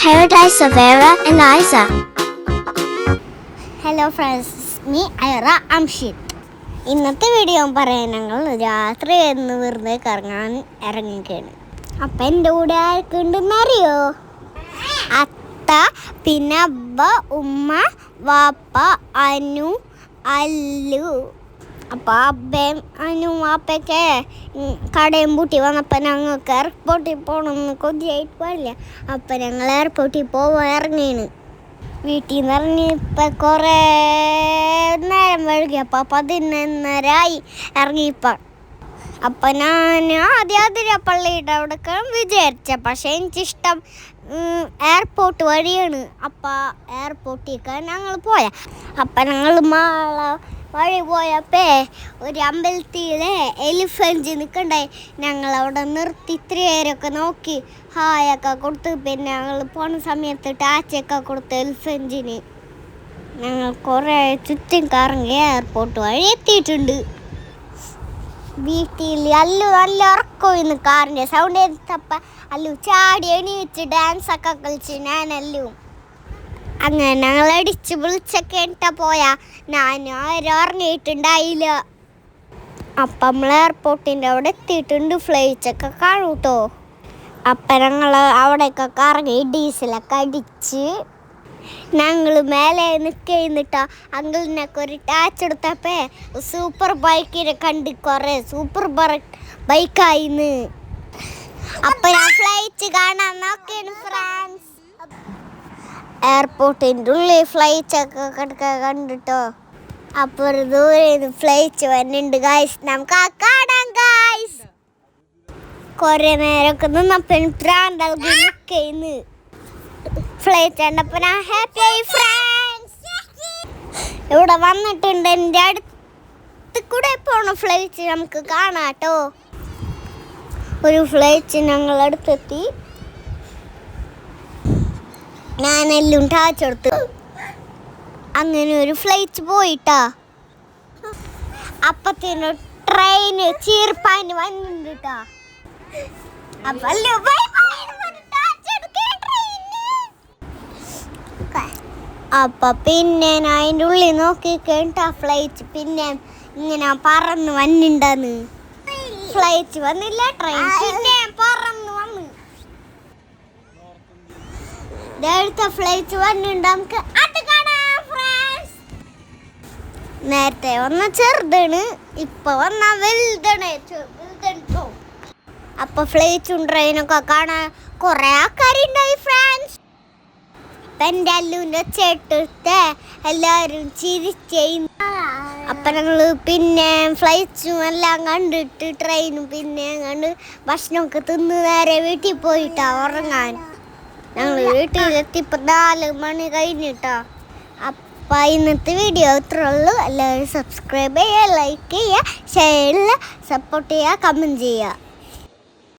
paradise of Era and Isa. Hello friends, me Aira Amshith. ഇന്നത്തെ video പറയാൻ ഞങ്ങൾ രാത്രി എന്ന് വെറുതെ കറങ്ങാൻ ഇറങ്ങിക്കുകയാണ്. അപ്പം എൻ്റെ കൂടെ ആർക്കുണ്ടെന്നറിയോ? അത്ത, പിന്നെ അബ്ബ, ഉമ്മ, വാപ്പ, അനു, അല്ലു. അപ്പോൾ അബ്ബയും അനു വാപ്പയൊക്കെ കടയും പൂട്ടി വന്നപ്പോൾ ഞങ്ങൾക്ക് എയർപോർട്ടിൽ പോകണമെന്ന് കൊതിയായിട്ട് പാടില്ല. അപ്പം ഞങ്ങൾ എയർപോർട്ടിൽ പോകാൻ ഇറങ്ങിയാണ്. വീട്ടിൽ നിന്ന് ഇറങ്ങി ഇപ്പം കുറേ നേരം വൈകിയപ്പോൾ 11:30 ഇറങ്ങിയപ്പോൾ. അപ്പം ഞാൻ ആതിരപ്പള്ളിയുടെ അവിടെ വിചാരിച്ച, പക്ഷേ എനിക്കിഷ്ടം എയർപോർട്ട് വഴിയാണ്. അപ്പം എയർപോർട്ടിലേക്ക് ഞങ്ങൾ പോയ. അപ്പം ഞങ്ങൾ വഴി പോയപ്പോൾ ഒരു അമ്പലത്തിലെ എലിഫന്റ് നിൽക്കണ്ടായി. ഞങ്ങളവിടെ നിർത്തി ഇത്തിരി പേരൊക്കെ നോക്കി ഹായൊക്കെ കൊടുത്ത്. പിന്നെ ഞങ്ങൾ പോണ സമയത്ത് ടാച്ചൊക്കെ കൊടുത്ത് എലിഫന്റിന്. ഞങ്ങൾ കുറേ ചുറ്റും കറങ്ങി എയർപോർട്ട് വഴി എത്തിയിട്ടുണ്ട്. വീട്ടിൽ അല്ലു നല്ല ഉറക്കമായിരുന്നു. കാറിൻ്റെ സൗണ്ട് എടുത്തപ്പോൾ അല്ലു ചാടി എണീച്ച് ഡാൻസൊക്കെ കളിച്ച് ഞാനല്ലു. അങ്ങനെ ഞങ്ങൾ അടിച്ച് വിളിച്ചൊക്കെ ഇട്ടാ പോയാ. ഞാൻ ആരും ഇറങ്ങിയിട്ടുണ്ടായില്ല. അപ്പം നമ്മൾ എയർപോർട്ടിൻ്റെ അവിടെ എത്തിയിട്ടുണ്ട്. ഫ്ലൈറ്റ്സൊക്കെ കാണും കേട്ടോ. അപ്പം ഞങ്ങൾ അവിടെയൊക്കെ കറങ്ങി ഡീസലൊക്കെ അടിച്ച് ഞങ്ങൾ മേലെ നിൽക്കുന്നിട്ടാ. അങ്കിളിനൊക്കെ ഒരു ടാച്ച് എടുത്തപ്പോൾ സൂപ്പർ ബൈക്കിനെ കണ്ട് കുറേ സൂപ്പർ ബൈക്കായിന്ന്. അപ്പം ഞാൻ ഫ്ലൈറ്റ് കാണാൻ നോക്കിയാണ് ഫ്രാൻസ്. എയർപോർട്ടിൻ്റെ ഉള്ളിൽ ഫ്ലൈറ്റൊക്കെ കണ്ടിട്ടോ. അപ്പോൾ ഒരു ദൂരെ ഫ്ലൈറ്റ് വരുന്നുണ്ട് ഗായ്സ്. നമുക്ക് കാണാം ഗായ്സ്. കുറേ നേരമൊക്കെ നിന്നപ്പോൾ പ്രാന്തൽക്ക് നിൽക്കുന്നു. ഫ്ലൈറ്റ് കണ്ടപ്പോൾ ഞാൻ ഹാപ്പിയായി ഫ്രണ്ട്സ്. ഇവിടെ വന്നിട്ടുണ്ട്. എൻ്റെ അടുത്ത് കൂടെ പോണ ഫ്ലൈറ്റ് നമുക്ക് കാണാം കേട്ടോ. ഒരു ഫ്ലൈറ്റ് ഞങ്ങൾ അടുത്തെത്തി. ഞാനെല്ലാം ടാച്ചെടുത്ത് അങ്ങനെ ഒരു ഫ്ലൈറ്റ് പോയിട്ടാ. അപ്പത്തേനു ട്രെയിന് ചീർപ്പാൻ വന്നിട്ടാ. അപ്പൊ പിന്നെ ഞാൻ അതിൻ്റെ ഉള്ളിൽ നോക്കി കേട്ടാ ഫ്ലൈറ്റ് പിന്നെ ഇങ്ങനെ പറന്ന് വന്നിണ്ടാന്ന്. ഫ്ലൈറ്റ് വന്നില്ല, ട്രെയിൻ പിന്നെ പറന്ന് വന്ന്. അടുത്ത ഫ്ലൈറ്റ് വന്നിട്ടുണ്ട്. നമുക്ക് അത് കാണാം ഫ്രണ്ട്സ്. നേരത്തെ വന്ന ചെറുതാണ്, ഇപ്പൊ വന്ന വലുതാണ്. അപ്പൊ ഫ്ലൈറ്റും ട്രെയിനൊക്കെ കാണാൻ കുറെ ആൾക്കാരുണ്ടായി ഫ്രണ്ട്സ്. എൻ്റെ അല്ലുവിൻ്റെ ചേട്ടത്തെ എല്ലാവരും ചിരിച്ചു. അപ്പം ഞങ്ങൾ പിന്നെ ഫ്ലൈറ്റ്സും എല്ലാം കണ്ടിട്ട് ട്രെയിനും പിന്നെ കണ്ട് ഭക്ഷണമൊക്കെ തിന്ന് നേരെ വീട്ടിൽ പോയിട്ടാ ഉറങ്ങാൻ. ഞങ്ങൾ വീട്ടിലെത്തിയപ്പോൾ 4 മണി കഴിഞ്ഞിട്ടാ. അപ്പം ഇന്നത്തെ വീഡിയോ ഇത്രേ ഉള്ളൂ. എല്ലാവരും സബ്സ്ക്രൈബ് ചെയ്യുക, ലൈക്ക് ചെയ്യുക, ഷെയർ ചെയ്യുക, സപ്പോർട്ട് ചെയ്യുക, കമൻറ്റ് ചെയ്യുക.